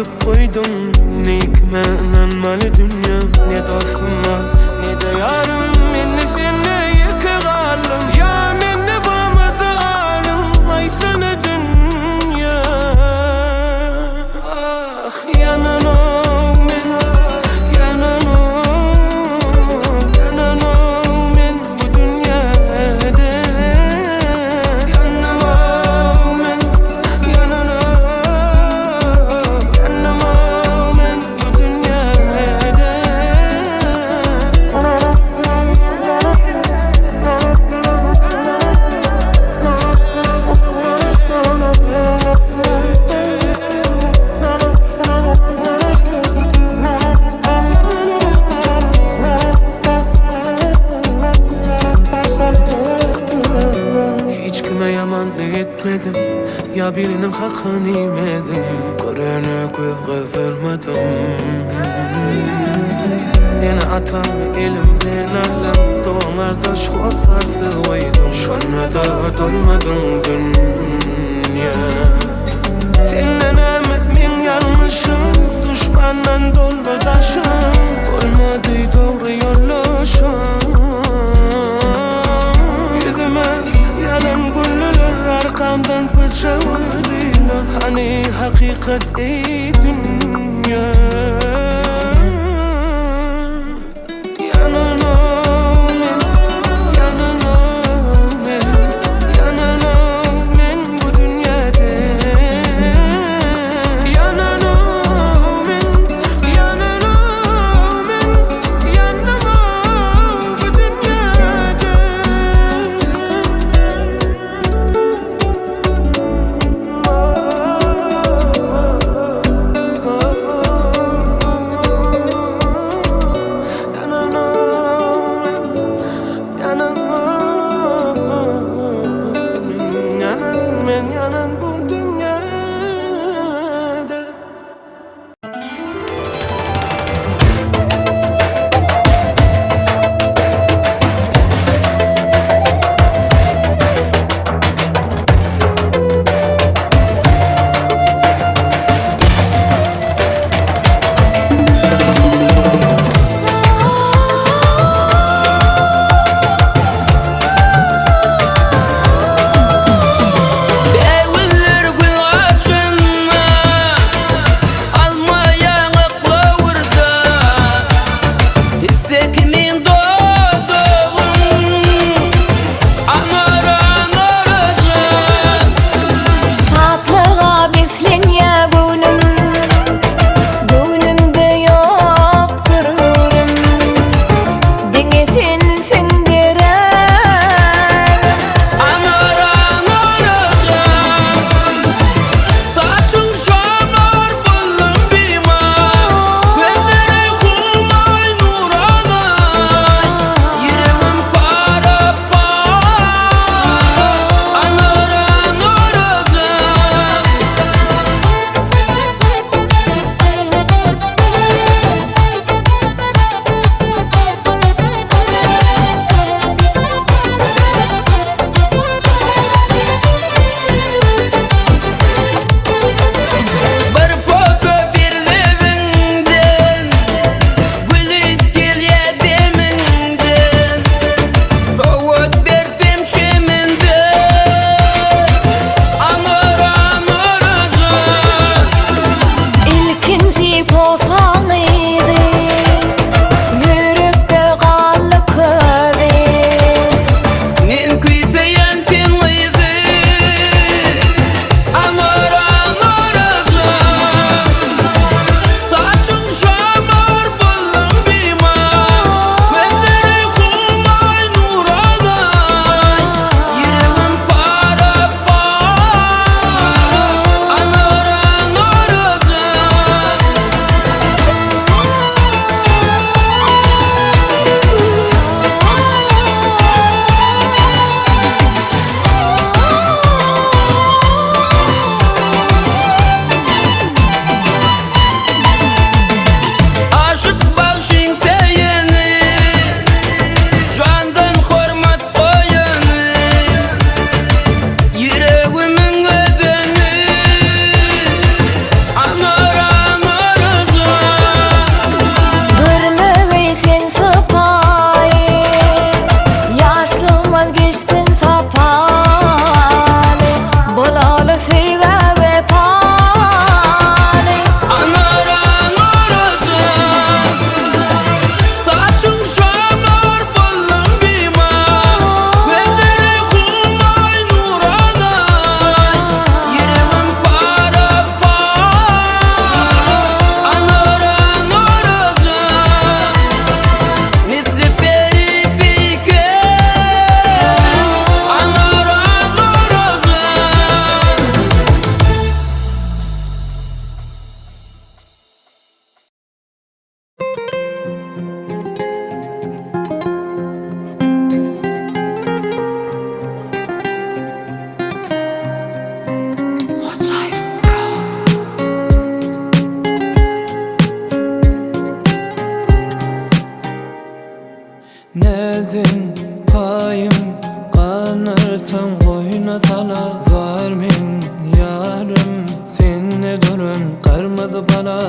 Yetip koydum ne hikmeten malı dünya. Ne dostum var ne de yarım. Meni seni yıkıgalım ya meni bağmadı alım. Ay sana dünya. Ah yananam men, yananam, yananam men bu dünyada. Yanamam men, yananam, yanamam men bu dünyada. Hiç kime yamanlık etmedim, ya birinin hakkını yemedim. Görene göz kızdırmadım. Yine atamı elimden aldım, doğumlarda şu farsı koydum. Şuna da doymadım dünya. Seninle emeğimin yanlışım, düşmandan doldu taşım. Olmadı doğru yollaşım. Yüzüme yalan güllüler, arkamdan bıçağıyla. Hani hakikat ey dünya.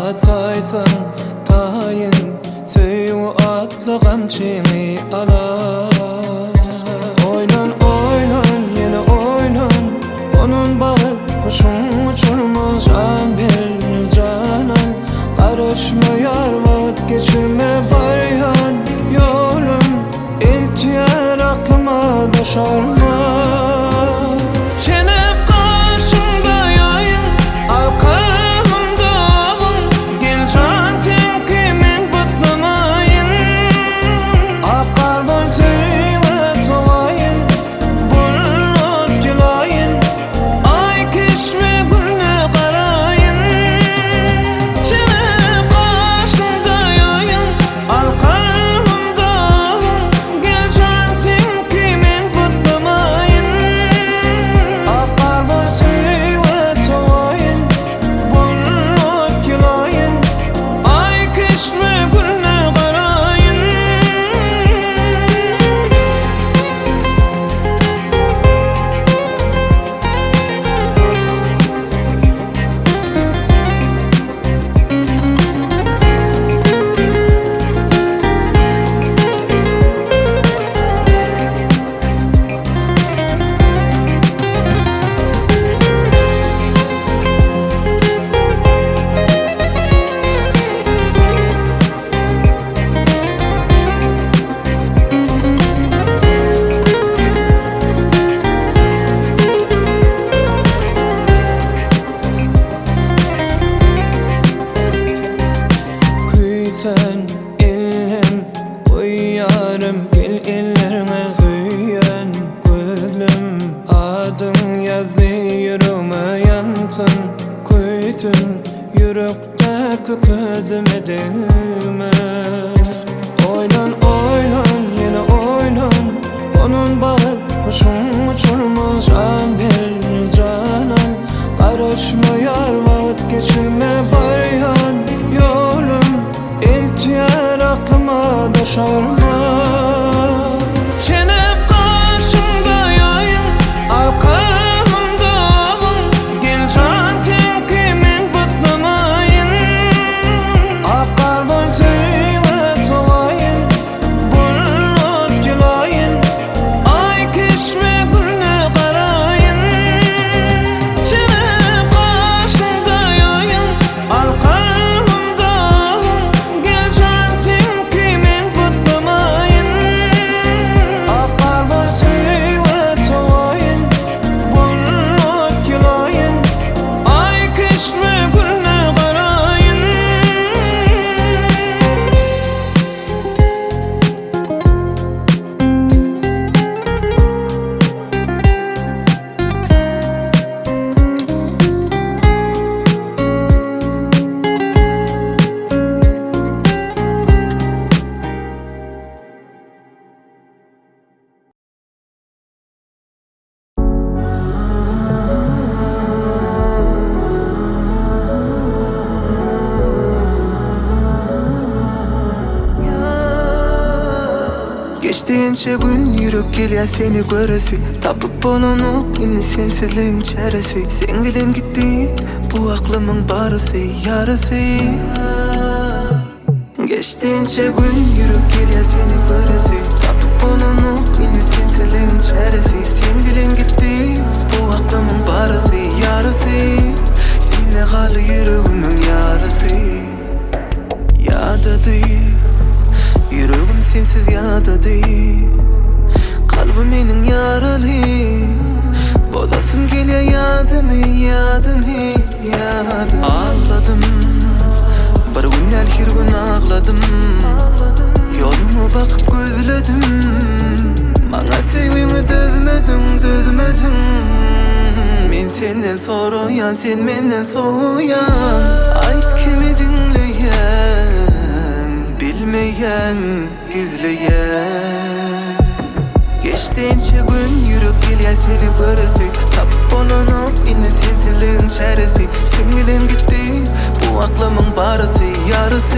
Ataysan tayin Söyü atlı gamçini alar. Oynan oynan yine oynan Onun bağıp kuşun uçurma. Can bir canan karışmayar vakit geçirme baryan. Yolum ihtiyar aklıma daşarma. Çenep karşımda yayın Alkağımda ağın Gel can sen kimin bıtlamayın. Akar tüyle tolayın Bulut gülayın Ay kişme gülne karayın. Çenep karşımda yayın Alkağımda ağın Gel can sen kimin bıtlamayın. Akar tüyle tolayın Bulut gülayın Ay kişme gülne karayın. Kuysan illim koyarım gel ellerine. Söyyen gözlüm adın yazı yüreğime yansın. Kuysun yürekteki közüme değme. Oynan oynan yine oynan Onun bağıp kuşun uçurma. Can bir canan karışmayar vakit geçirme baryan. Yolum ihtiyar aklıma daşarma. Çenep karşımda yayın Alkağımda ağın Gel can sen kimin bıtlamayın. Akar tüyle tolayın Bulut gülayın Ay kişme gülne karayın. Çenep karşımda yayın Alkağımda ağın Gel can sen kimin bıtlamayın. Akar tüyle tolayın Bulut gülayın Ay kişme gülne karayın. Geçtiğince gün yürek geliyor seni göresi. Tapıp bolonu yine sensizliğin çaresi. Sen bilen gitti bu aklımın barısı yarısı. Geçtiğince gün yürek geliyor seni göresi. Tapıp bolonu yine sensizliğin çaresi. Sen bilen gitti bu aklımın barısı yarısı. Sine kalı yüreğimin yarısı. Yadadı yüreğim sensiz yadadı. Kalbim menin yaralı. Bolasım geliyor yadımı yadımı yadım. Ağladım bir gün her gün ağladım. Yoluma bakıp gözledim. Bana sevgini dözmedin. Men senden soruyan sen menden soğuyan. Ayt kimi dinleyen bilmeyen gizleyen. Geçtiğince gün yürek geliyor seni göresi. Tapıp olunup yine sensizliğin çaresi. Sen bilen gitti bu aklımın barısı yarısı.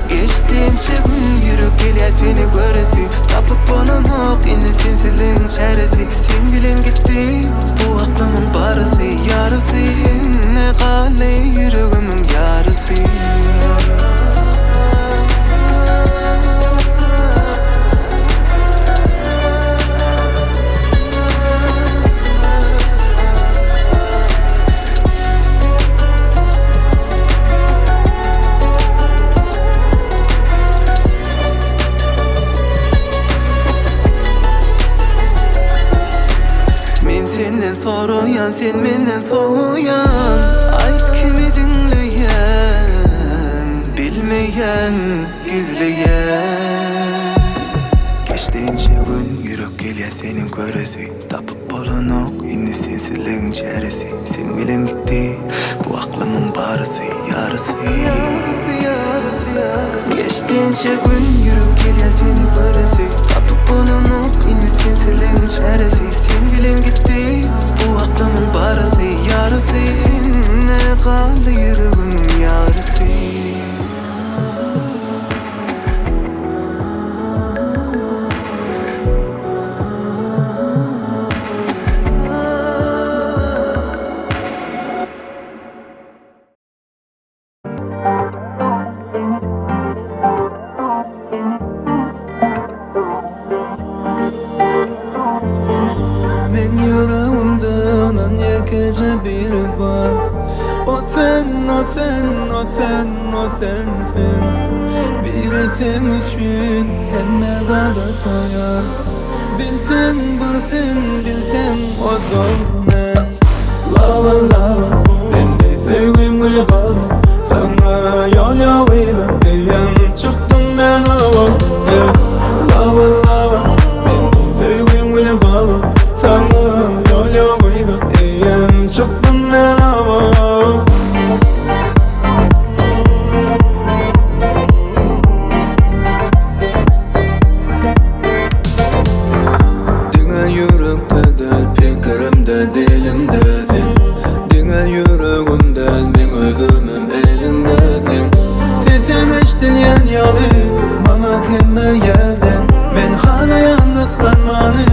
Geçtiğince gün yürek geliyor seni göresi. Tapıp bolanok indi sensizliğin çaresi. Sen bilen gitti bu aklımın barısı, yarısı. Sen kale yüreğimin yarısı. Senden soruyan, sen menden soğuyan. Ayt kimi dinleyen, bilmeyen, gizleyen. Geçtiğince gün yürek gelya senin köresi. Tapıp bolanok indi sensizliğin çaresi. Sen bilen gitti bu aklımın barısı, yarısı. Geçtiğince gün yürek gelya senin köresi. Tapıp bolanok indi sensizliğin çaresi. Sen bilen gitti bu aklımın barısı, yarısı. Ne kalı yüreğimin yarısı. Men yüreğimden an gece bir var. O sen, o sen, o sen, o sensin. Biri sen için hemme dağda tayar. Bilsen bir sen, bilsen o zormen. Lava lava, beni sevgim galiba. Sana yol yoluyla diyem çıktım ben hava. Lava lava, beni sevgim galiba. Sana yol yoluyla diyem çıktım ben hava. Dine yürekte del, fikrimde dilimdesin. Dine yüreğimde men özümüm elindesin. Sesin eştilyen yalı bana hemme yerden. Men hala yalnız kalmanı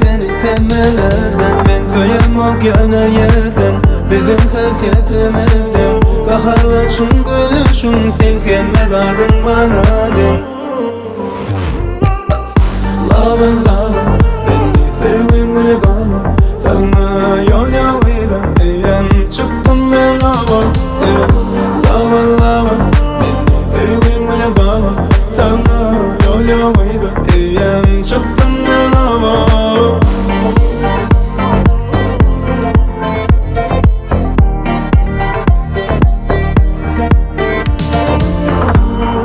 seni hemmelerden. Men söyem o gönül yerden bizim hasiyetimizden. Kaharlaşın gülüşün sen hemme dardın bana den. Lava lava, beni sevgin galiba. Sana yol yoluyla diyem çıktım ben hava. Lava lava, beni sevgin galiba. Sana yol yoluyla diyem çıktım ben hava.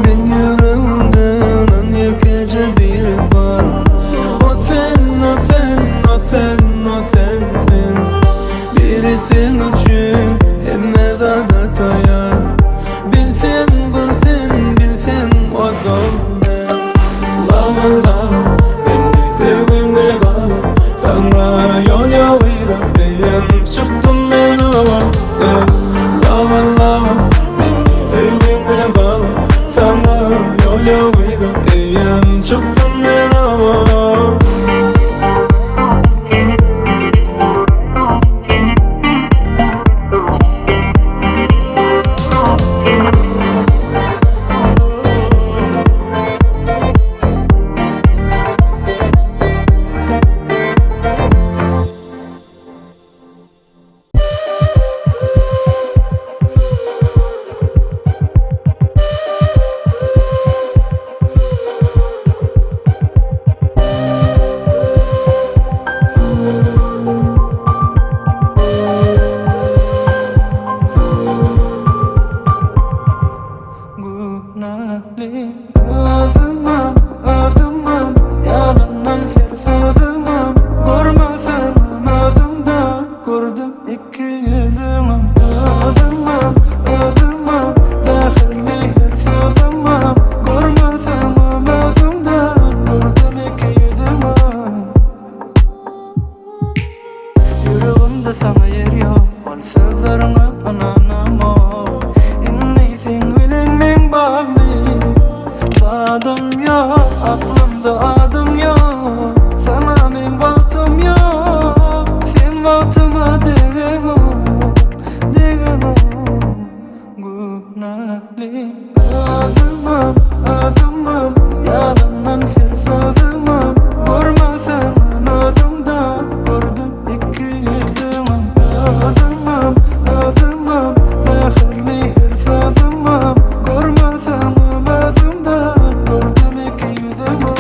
Men yüreğimden an gece bir var. O sen, o sen, o sen, o sensin. Özümüm, özümüm, yalandan her sözümüm. Görmesem özümde gördüm iki yüzümüm. Özümüm, özümüm, zehirli her sözümüm. Görmesem özümde gördüm iki yüzümüm.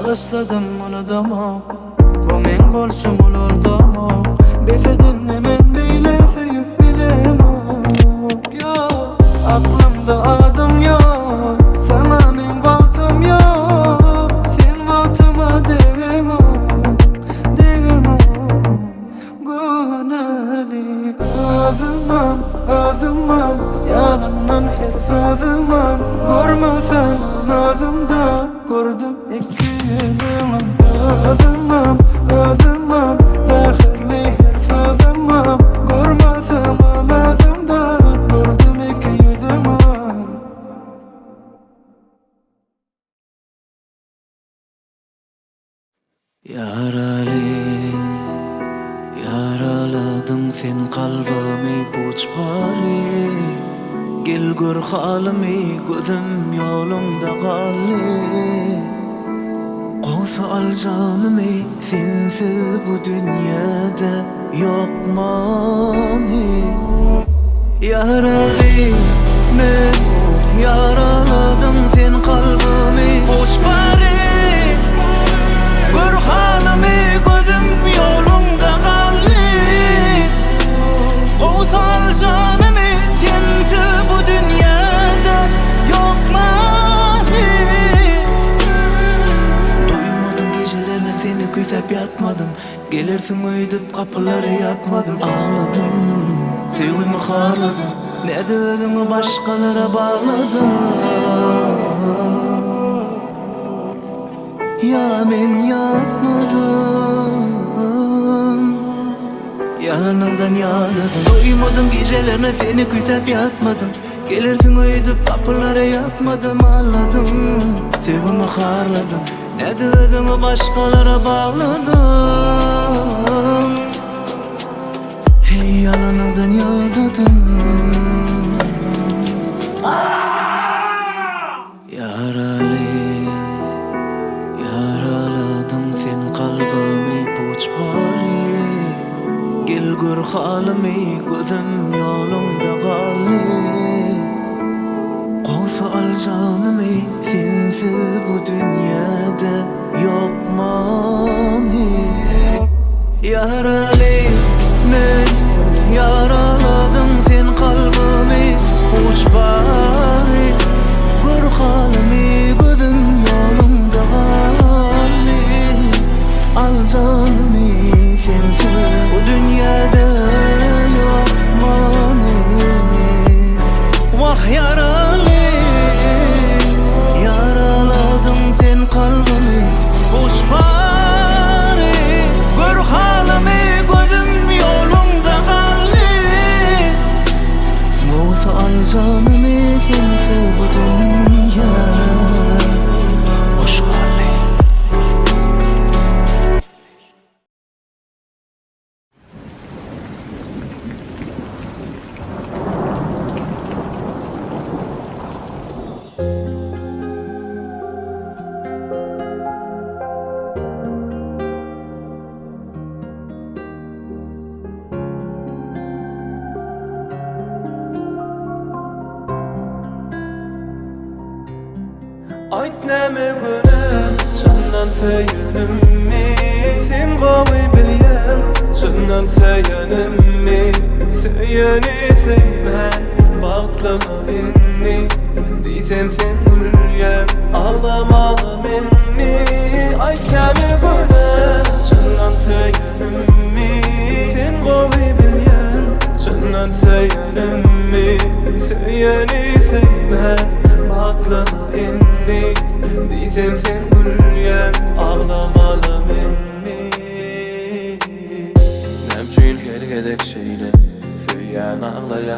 Bağışladım onu da mı? Bu men bolşum olur da mı? Bizi dinlemen beyle sevip bilemem. Yok, aklımda adım yok. Sana men vaktim yok. Sen vaktıma değmem, değmem. Günahli özümüm, özümüm, yalandan her sözümüm. Görmesem özümde gördüm iki yüzümüm. Özümüm, özümüm, zehirli her sözümüm. Görmesem özümde gördüm iki yüzümüm. Yarali, yaraladın sen kalbimi buç bari. Gel gör halimi, gözüm yolunda kalli. Qosa al canımı, sensiz bu dünyada yok mani. Yarali, men yaraladım sen kalbimi buç bari. Gör halimi, gözüm yolunda kalli. Qosa al canımı, sensiz bu dünyada yok mani. Duymadım gecelerine seni küsep yatmadım. Gelirsin öydüp kapıları yapmadım. Ağladım, sevgimi harladım. Ne de özümü başkalara bağladım. Ya men yatmadım, yalanından yağladım. Duymadım gecelerine seni küsep yatmadım. Gelirsin öydüp kapıları yapmadım. Ağladım, sevgimi harladım. Ne de özümü başkalara bağladım. Hey, yalanından yağladım. Yarali, yaraladın sen kalbimi buç bari. Gel gör halimi, gözüm yolunda kalli. Qosa al canımı, sensiz bu dünyada yok mani. Yarali, men yaraladım sen kalbimi buç bari. Gör halimi, gözüm yolunda kalli. Al canımı, sensiz bu dünyada yok mani. Vah yarali, yaraladım sen kalbimi buç bari. Gör halimi, gözüm yolunda kalli. Olsa al canımı, sensiz bu dünya boş kalli. Ayt näme günüm, çyndan söýenimmi. Sen gowy bilýän, çyndan söýenimmi. Söýeni söýmen, bagtlyma inni. Diýsen sen gülýän, ağlamaly menmi. Ayt näme günüm, çyndan söýenimmi. Sen gowy bilýän, çyndan söýenimmi. Söýeni söýmen, bagtlyma inni. Diýsen sen gülýän, ağlamaly menmi. Näme üçin her hergedek şeyle söyleyen ağlaya,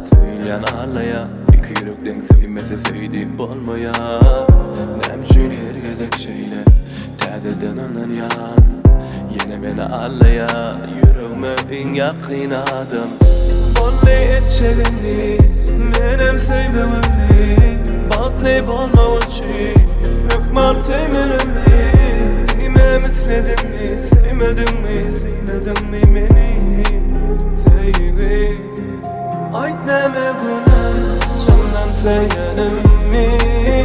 söyleyen ağlaya. İki yürekten söymese söydip olmaya. Nemçün hergedek şeyle täzeden anan yan. Yine beni ağlaya, yüreğime en yakın adam. Bolly etçegini, menem söymememi. Batlayıp olma uçuy, hükmar söymenemi. Dime misledin mi, sevmedin mi, sinedin mi beni? Sevgi, ayt neme günah, candan söylenim mi?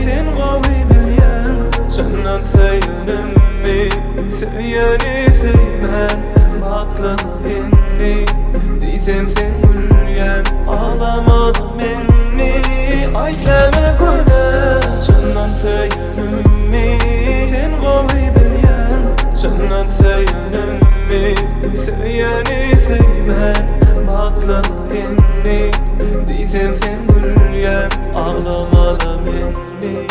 Sen qavi bilyen, candan söylenim mi? Söyleyeni söymen, baklama inni. Diysem sen gülyen, ağlama beni. Ayt neme günah, candan söylenim mi? Sen qavi bilyen, candan söylenim mi? Söyleyeni söymen, baklama inni. Diysem sen gülyen, ağlama beni.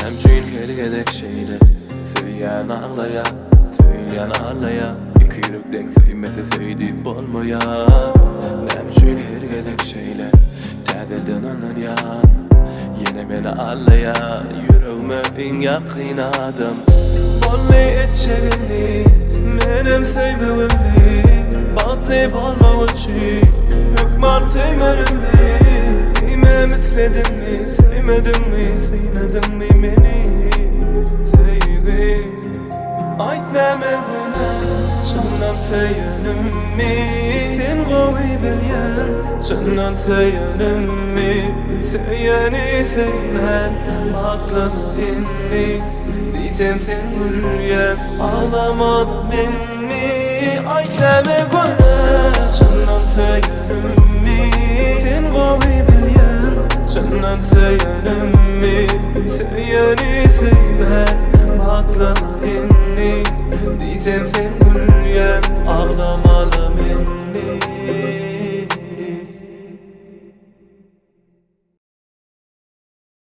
Nemçün hergedek şeyle söyleyen ağlaya, söyleyen ağlaya. İki yürekten söymese söydip olmaya. Nemçün hergedek şeyle täzeden anan yan. Yine beni ağlaya, yüreğime en yakın adam. Bolly etçegini, menem söymememi. Batlayıp olma uçuy, hükmar söymenemi. Dime misledin mi, sevmedin mi, sinedin mi beni? Sevgi, ayt neme günah, candan söylenim mi? Sen qavi bilyen, candan söylenim mi? Söyleyeni söymen, baklama inni. Diysem sen gülyen, ağlama beni. Ayt neme günah, candan söylenim mi? Sen qavi bilyen, candan söylenim mi? Söyleyeni söymen, baklama inni. Diysem sen